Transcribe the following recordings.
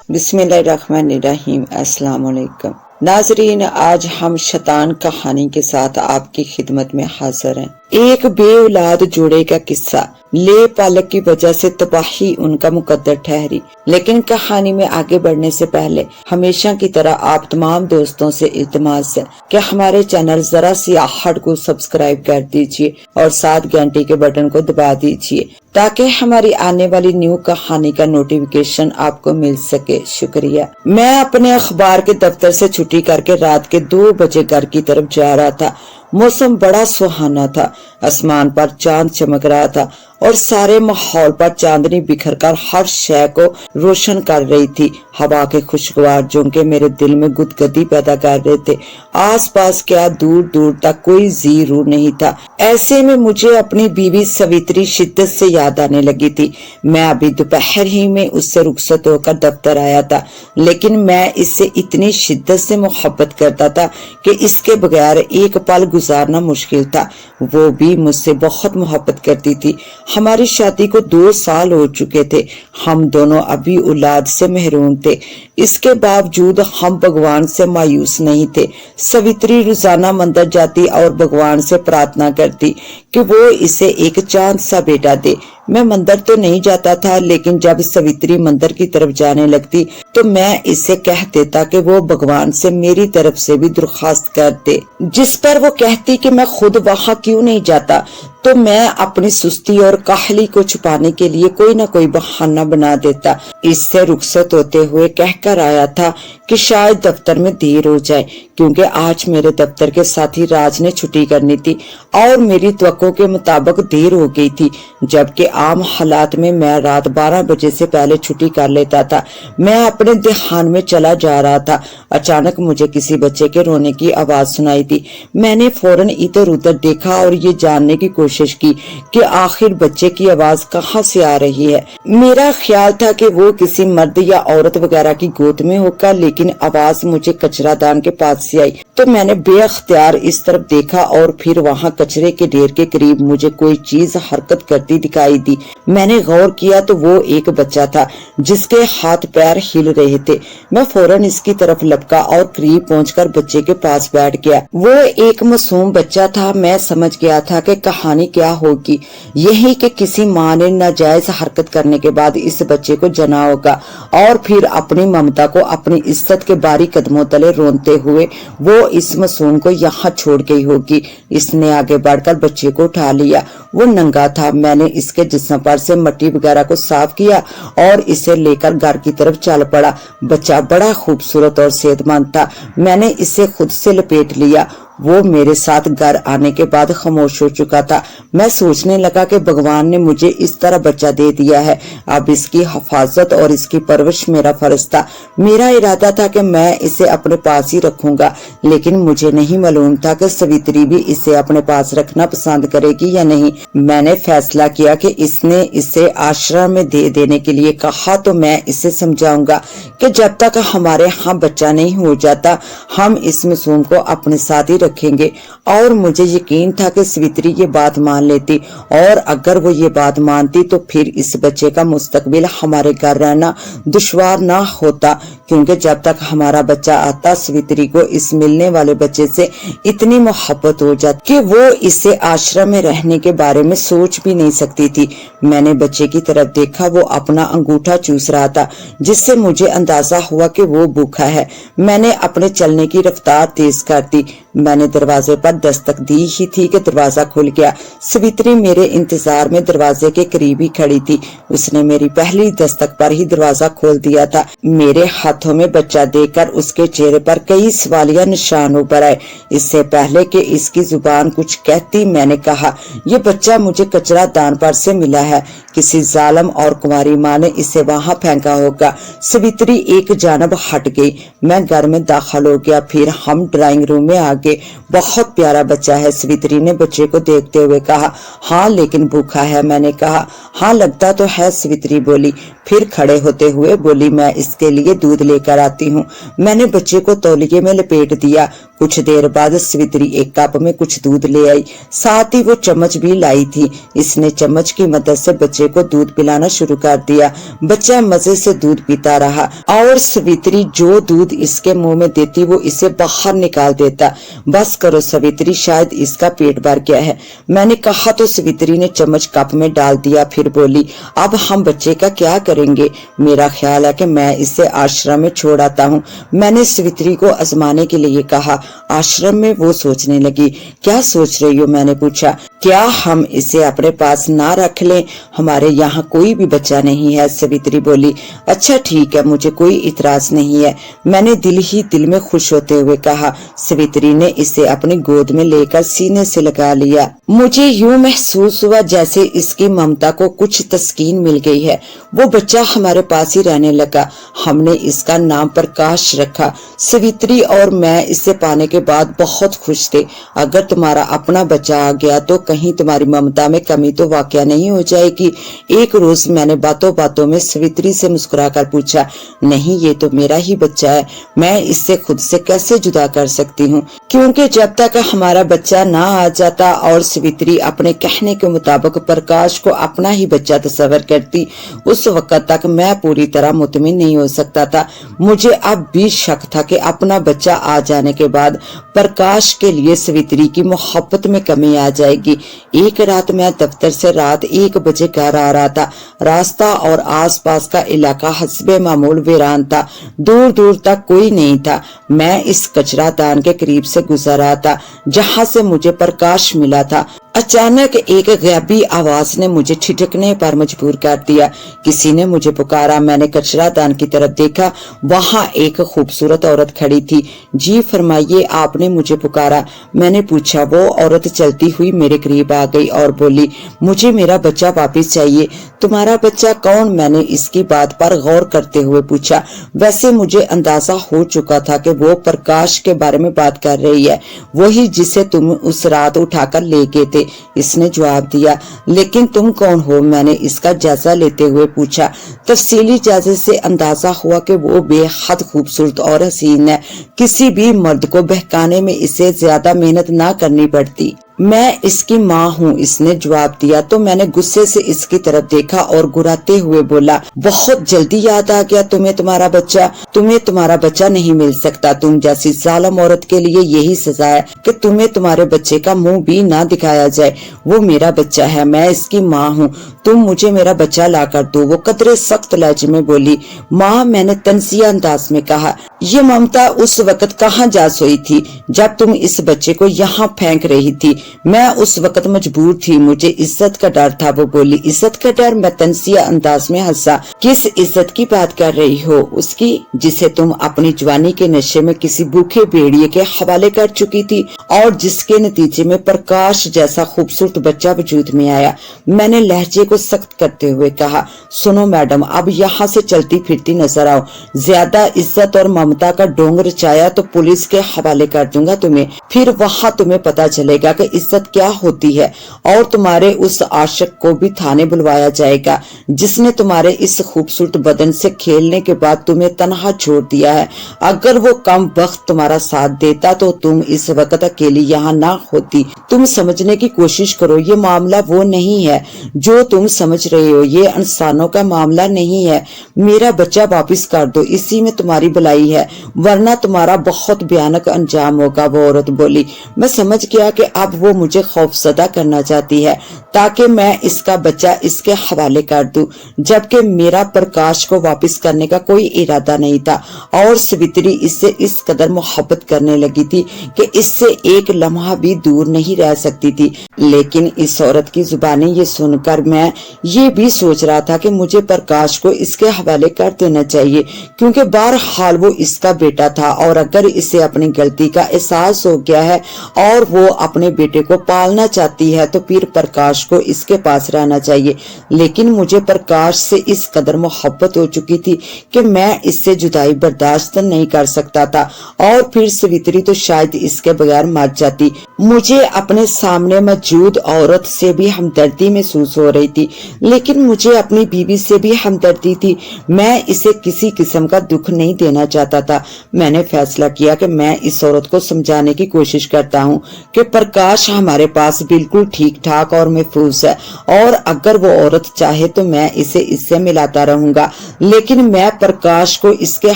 बिस्मिल्लाहिर्रहमानिर्रहीम। अस्सलाम वालेकुम नाजरीन, आज हम शैतान कहानी के साथ आपकी खिदमत में हाजिर हैं। एक बे औलाद जोड़े का किस्सा। ले पालक की वजह से तबाही उनका मुकद्दर ठहरी। लेकिन कहानी में आगे बढ़ने से पहले हमेशा की तरह आप तमाम दोस्तों से इल्तिमास है कि हमारे चैनल जरा सी आहट को सब्सक्राइब कर दीजिए और साथ घंटी के बटन को दबा दीजिए ताकि हमारी आने वाली न्यू कहानी का नोटिफिकेशन आपको मिल सके। शुक्रिया। मैं अपने अखबार के दफ्तर से छुट्टी करके रात के 2 बजे घर की तरफ जा रहा था। मौसम बड़ा सुहाना था। आसमान पर चांद चमक रहा था और सारे माहौल पर चांदनी बिखर कर हर शय को रोशन कर रही थी। हवा के खुशगवार झोंके मेरे दिल में गुदगदी पैदा कर रहे थे। आसपास क्या दूर दूर तक कोई जी रू नहीं था। ऐसे में मुझे अपनी बीवी सवित्री शिद्दत से याद आने लगी थी। मैं अभी दोपहर ही में उससे रुखसत होकर दफ्तर आया था, लेकिन मैं इससे इतनी शिद्दत से मोहब्बत करता था कि इसके बगैर एक पल गुजारना मुश्किल था। वो भी मुझसे बहुत मोहब्बत करती थी। हमारी शादी को 2 साल हो चुके थे। हम दोनों अभी औलाद से महरूम थे। इसके बावजूद हम भगवान से मायूस नहीं थे। सवित्री रोजाना मंदिर जाती और भगवान से प्रार्थना करती कि वो इसे एक चांद सा बेटा दे। मैं मंदिर तो नहीं जाता था, लेकिन जब सवित्री मंदिर की तरफ जाने लगती तो मैं इसे कह देता कि वो भगवान से मेरी तरफ से भी दरख्वास्त कर दे, जिस पर वो कहती कि मैं खुद वहाँ क्यों नहीं जाता। तो मैं अपनी सुस्ती और काहली को छुपाने के लिए कोई न कोई बहाना बना देता। इससे रुखसत होते हुए कहकर आया था कि शायद दफ्तर में देर हो जाए, क्योंकि आज मेरे दफ्तर के साथी राज ने छुट्टी करनी थी और मेरी तवक्को के मुताबिक देर हो गई थी। जबकि आम हालात में मैं रात 12 बजे से पहले छुट्टी कर लेता था। मैं अपने ध्यान में चला जा रहा था। अचानक मुझे किसी बच्चे के रोने की आवाज सुनाई दी। मैंने फौरन इधर उधर देखा और ये जानने की कोशिश की कि आखिर बच्चे की आवाज कहाँ से आ रही है। मेरा ख्याल था कि वो किसी मर्द या औरत वगैरह की गोद में होगा, लेकिन आवाज मुझे कचरादान के पास से आई। तो मैंने बेअख्तियार इस तरफ देखा और फिर वहाँ कचरे के ढेर के करीब मुझे कोई चीज हरकत करती दिखाई दी। मैंने गौर किया तो वो एक बच्चा था जिसके हाथ पैर हिल रहे थे। मैं फौरन इसकी तरफ लपका और करीब पहुंचकर बच्चे के पास बैठ गया। वो एक मासूम बच्चा था। मैं समझ गया था कि कहानी क्या होगी। यही कि किसी माँ ने नाजायज हरकत करने के बाद इस बच्चे को जना होगा और फिर अपनी ममता को अपनी इज्जत के बारी कदमों तले रोनते हुए वो इस मासूम को यहाँ छोड़ गई होगी। इसने आगे बढ़कर बच्चे को उठा लिया। वो नंगा था। मैंने इसके जिस्म पर से मिट्टी वगैरह को साफ किया और इसे लेकर घर की तरफ चल पड़ा। बच्चा बड़ा खूबसूरत और सेहतमंद था। मैंने इसे खुद से लपेट लिया। वो मेरे साथ घर आने के बाद खामोश हो चुका था। मैं सोचने लगा कि भगवान ने मुझे इस तरह बच्चा दे दिया है, अब इसकी हिफाजत और इसकी परवरिश मेरा फर्ज था। मेरा इरादा था कि मैं इसे अपने पास ही रखूंगा, लेकिन मुझे नहीं मालूम था कि सवित्री भी इसे अपने पास रखना पसंद करेगी या नहीं। मैंने फैसला किया कि इसने इसे आश्रम में दे देने के लिए कहा तो मैं इसे समझाऊंगा कि जब तक हमारे यहाँ बच्चा नहीं हो जाता हम इस मासूम को अपने साथ ही रखेंगे। और मुझे यकीन था कि सवित्री ये बात मान लेती, और अगर वो ये बात मानती तो फिर इस बच्चे का मुस्तकबिल हमारे घर रहना दुश्वार ना होता, क्योंकि जब तक हमारा बच्चा आता सवित्री को इस मिलने वाले बच्चे से इतनी मोहब्बत हो जाती कि वो इसे आश्रम में रहने के बारे में सोच भी नहीं सकती थी। मैंने बच्चे की तरफ देखा। वो अपना अंगूठा चूस रहा था, जिससे मुझे अंदाजा हुआ कि वो भूखा है। मैंने अपने चलने की रफ्तार तेज कर दी। मैंने दरवाजे पर दस्तक दी ही थी कि दरवाजा खुल गया। सवित्री मेरे इंतजार में दरवाजे के करीब ही खड़ी थी। उसने मेरी पहली दस्तक पर ही दरवाजा खोल दिया था। मेरे हाथों में बच्चा देखकर उसके चेहरे पर कई सवालिया निशान उभर आए। इससे पहले कि इसकी जुबान कुछ कहती मैंने कहा, ये बच्चा मुझे कचरा दान पर से मिला है। किसी जालिम और कुंवारी माँ ने इसे वहाँ फेंका होगा। सवित्री एक जानब हट गई। मैं घर में दाखिल हो गया। फिर हम ड्राइंग रूम में आ गए। बहुत प्यारा बच्चा है, सवित्री ने बच्चे को देखते हुए कहा। हाँ, लेकिन भूखा है। मैंने कहा हाँ लगता तो है, सवित्री बोली। پھر کھڑے ہوتے ہوئے بولی میں اس کے لیے دودھ لے کر آتی ہوں۔ میں نے بچے کو تولیے میں لپیٹ دیا۔ کچھ دیر بعد سویتری ایک کپ میں کچھ دودھ لے آئی، ساتھ ہی وہ چمچ بھی لائی تھی۔ اس نے چمچ کی مدد سے بچے کو دودھ پلانا شروع کر دیا۔ بچہ مزے سے دودھ پیتا رہا اور سویتری جو دودھ اس کے منہ میں دیتی وہ اسے باہر نکال دیتا۔ بس کرو سویتری، شاید اس کا پیٹ بھر گیا ہے، میں نے کہا تو سویتری نے چمچ کپ میں ڈال دیا۔ پھر بولی اب ہم بچے کا کیا کریں گے؟ میرا خیال ہے کہ میں اسے آشرم میں چھوڑ آتا ہوں، میں نے سویتری کو آزمانے کے لیے کہا۔ آشرم میں وہ سوچنے لگی۔ کیا سوچ رہی ہو؟ میں نے پوچھا۔ کیا ہم اسے اپنے پاس نہ رکھ لیں؟ ہمارے یہاں کوئی بھی بچہ نہیں ہے، سویتری بولی۔ اچھا ٹھیک ہے، مجھے کوئی اعتراض نہیں ہے، میں نے دل ہی دل میں خوش ہوتے ہوئے کہا۔ سویتری نے اسے اپنی گود میں لے کر سینے سے لگا لیا۔ مجھے یوں محسوس ہوا جیسے اس کی ممتا کو کچھ تسکین مل گئی ہے۔ وہ بچہ ہمارے پاس ہی رہنے لگا۔ ہم نے اس کا نام پرکاش رکھا۔ سویتری اور میں اسے پانے کے بعد بہت خوش تھے۔ اگر تمہارا اپنا بچہ آ گیا تو کہیں تمہاری ممتا میں کمی تو واقع نہیں ہو جائے گی؟ ایک روز میں نے باتوں باتوں میں سویتری سے مسکرا کر پوچھا۔ نہیں، یہ تو میرا ہی بچہ ہے، میں اس سے خود سے کیسے جدا کر سکتی ہوں؟ کیونکہ جب تک ہمارا بچہ نہ آ جاتا اور سویتری اپنے کہنے کے مطابق پرکاش کو اپنا ہی بچہ تصور کرتی، اس وقت تک میں پوری طرح مطمئن نہیں ہو سکتا تھا۔ مجھے اب بھی شک تھا کہ اپنا بچہ آ جانے کے بعد پرکاش کے لیے سویتری کی محبت میں کمی آ جائے گی۔ ایک رات میں دفتر سے رات 1 بجے گھر آ رہا تھا۔ راستہ اور آس پاس کا علاقہ حسب معمول ویران تھا، دور دور تک کوئی نہیں تھا۔ میں اس کچرا دان کے قریب سے گزر رہا تھا جہاں سے مجھے پرکاش ملا تھا۔ اچانک ایک غیبی آواز نے مجھے ٹھٹکنے پر مجبور کر دیا۔ کسی نے مجھے پکارا۔ میں نے کچرا دان کی طرف دیکھا، وہاں ایک خوبصورت عورت کھڑی تھی۔ جی فرمائیے، آپ نے مجھے پکارا؟ میں نے پوچھا۔ وہ عورت چلتی ہوئی میرے قریب آ گئی اور بولی، مجھے میرا بچہ واپس چاہیے۔ تمہارا بچہ کون؟ میں نے اس کی بات پر غور کرتے ہوئے پوچھا۔ ویسے مجھے اندازہ ہو چکا تھا کہ وہ پرکاش کے بارے میں بات کر رہی ہے، وہی جسے تم اس رات اٹھا کر لے گئے تھے، اس نے جواب دیا۔ لیکن تم کون ہو؟ میں نے اس کا جائزہ لیتے ہوئے پوچھا۔ تفصیلی جائزے سے اندازہ ہوا کہ وہ بے حد خوبصورت اور حسین ہے، کسی بھی مرد کو بہکانے میں اسے زیادہ محنت نہ کرنی پڑتی۔ میں اس کی ماں ہوں، اس نے جواب دیا۔ تو میں نے غصے سے اس کی طرف دیکھا اور گراتے ہوئے بولا، بہت جلدی یاد آ گیا تمہیں تمہارا بچہ؟ تمہیں تمہارا بچہ نہیں مل سکتا۔ تم جیسی ظالم عورت کے لیے یہی سزا ہے کہ تمہیں تمہارے بچے کا منہ بھی نہ دکھایا جائے۔ وہ میرا بچہ ہے، میں اس کی ماں ہوں، تم مجھے میرا بچہ لا کر دو۔ وہ قدرے سخت لہجے میں بولی۔ ماں، میں نے تنزیہ انداز میں کہا۔ یہ ممتا اس وقت کہاں جا سوئی تھی جب تم اس بچے کو یہاں پھینک رہی تھی؟ میں اس وقت مجبور تھی، مجھے عزت کا ڈر تھا۔ وہ بولی۔ عزت کا ڈر؟ میں تنزیہ انداز میں ہنسا۔ کس عزت کی بات کر رہی ہو؟ اس کی جسے تم اپنی جوانی کے نشے میں کسی بھوکے بھیڑیے کے حوالے کر چکی تھی اور جس کے نتیجے میں پرکاش جیسا خوبصورت بچہ وجود میں آیا۔ میں نے لہجے کو سخت کرتے ہوئے کہا، سنو میڈم، اب یہاں سے چلتی پھرتی نظر آؤ۔ زیادہ عزت اور ممتا کا ڈونگ رچایا تو پولیس کے حوالے کر دوں گا تمہیں، پھر وہاں تمہیں پتا چلے گا کہ عزت کیا ہوتی ہے، اور تمہارے اس عاشق کو بھی تھانے بلوایا جائے گا جس نے تمہارے اس خوبصورت بدن سے کھیلنے کے بعد تمہیں تنہا چھوڑ دیا ہے۔ اگر وہ کم وقت تمہارا ساتھ دیتا تو تم اس وقت اکیلی یہاں نہ ہوتی۔ تم سمجھنے کی کوشش کرو، یہ معاملہ وہ نہیں ہے جو تم سمجھ رہے ہو، یہ انسانوں کا معاملہ نہیں ہے۔ میرا بچہ واپس کر دو، اسی میں تمہاری بھلائی ہے، ورنہ تمہارا بہت بھیانک انجام ہوگا۔ وہ عورت بولی۔ میں سمجھ گیا کہ اب وہ مجھے خوفزدہ کرنا چاہتی ہے تاکہ میں اس کا بچہ اس کے حوالے کر دوں، جبکہ میرا پرکاش کو واپس کرنے کا کوئی ارادہ نہیں تھا، اور سویتری اس سے اس قدر محبت کرنے لگی تھی کہ اس سے ایک لمحہ بھی دور نہیں رہ سکتی تھی۔ لیکن اس عورت کی زبانی یہ سن کر میں یہ بھی سوچ رہا تھا کہ مجھے پرکاش کو اس کے حوالے کر دینا چاہیے، کیونکہ بہرحال وہ اس کا بیٹا تھا، اور اگر اسے اپنی غلطی کا احساس ہو گیا ہے اور وہ اپنے بیٹے کو پالنا چاہتی ہے تو پھر پرکاش کو اس کے پاس رہنا چاہیے۔ لیکن مجھے پرکاش سے اس قدر محبت ہو چکی تھی کہ میں اس سے جدائی برداشت نہیں کر سکتا تھا، اور پھر سویتری تو شاید اس کے بغیر मर जाती। मुझे अपने सामने मौजूद औरत से भी हमदर्दी महसूस हो रही थी, लेकिन मुझे अपनी बीवी से भी हमदर्दी थी। मैं इसे किसी किस्म का दुख नहीं देना चाहता था। मैंने फैसला किया कि मैं इस औरत को समझाने की कोशिश करता हूँ कि प्रकाश हमारे पास बिल्कुल ठीक ठाक और महफूज है, और अगर वो औरत चाहे तो मैं इसे इससे मिलाता रहूंगा, लेकिन मैं प्रकाश को इसके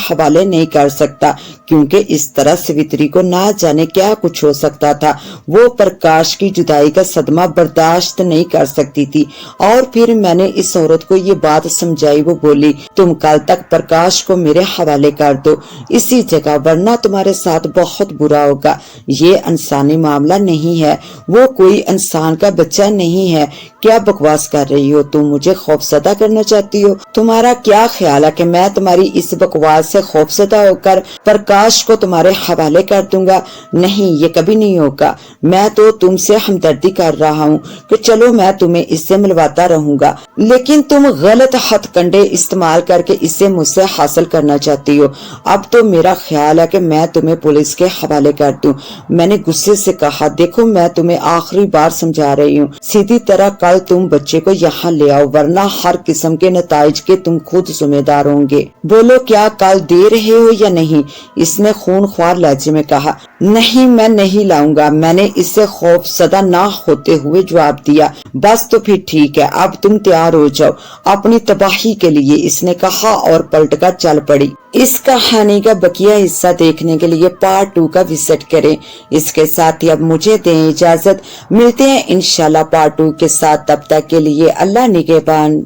हवाले नहीं कर सकता, क्योंकि इस तरह सवित्री को ना जाने क्या कुछ हो सकता था। वो प्रकाश की जुदाई का सदमा बर्दाश्त नहीं कर सकती थी। और फिर मैंने इस औरत को ये बात समझाई। वो बोली, तुम कल तक प्रकाश को मेरे हवाले कर दो इसी जगह, वरना तुम्हारे साथ बहुत बुरा होगा। ये इंसानी मामला नहीं है, वो कोई इंसान का बच्चा नहीं है। क्या बकवास कर रही हो तुम? मुझे खौफजदा करना चाहती हो? तुम्हारा क्या ख्याल है कि मैं तुम्हारी इस बकवास से खौफजदा होकर प्रकाश को तुम्हारे हवाले कर दूंगा? नहीं, ये कभी नहीं होगा। मैं तो तुमसे हमदर्दी कर रहा हूँ कि चलो मैं तुम्हें इससे मिलवाता रहूंगा, लेकिन तुम गलत हथकंडे इस्तेमाल करके इसे मुझसे हासिल करना चाहती हो। अब तो मेरा ख्याल है कि मैं तुम्हें पुलिस के हवाले कर दूं। मैंने गुस्से से कहा, देखो मैं तुम्हें आखिरी बार समझा रही हूँ, सीधी तरह कल तुम बच्चे को यहाँ ले आओ, वरना हर किस्म के नताइज के तुम खुद जिम्मेदार होंगे। बोलो, क्या कल दे रहे हो या नहीं? इसने खूनख्वार लहजे में कहा। नहीं, मैं नहीं लाऊंगा, मैंने इससे खौफजदा ना होते हुए जवाब दिया। बस तो फिर ठीक है, अब तुम तैयार हो जाओ अपनी तबाही के लिए, इसने कहा और पलटकर चल पड़ी। इस कहानी का बकिया हिस्सा देखने के लिए पार्ट 2 का विजिट करें। इसके साथ ही अब मुझे दें इजाजत, मिलते हैं इंशाल्लाह पार्ट 2 के साथ। तब तक के लिए अल्लाह निगहबान।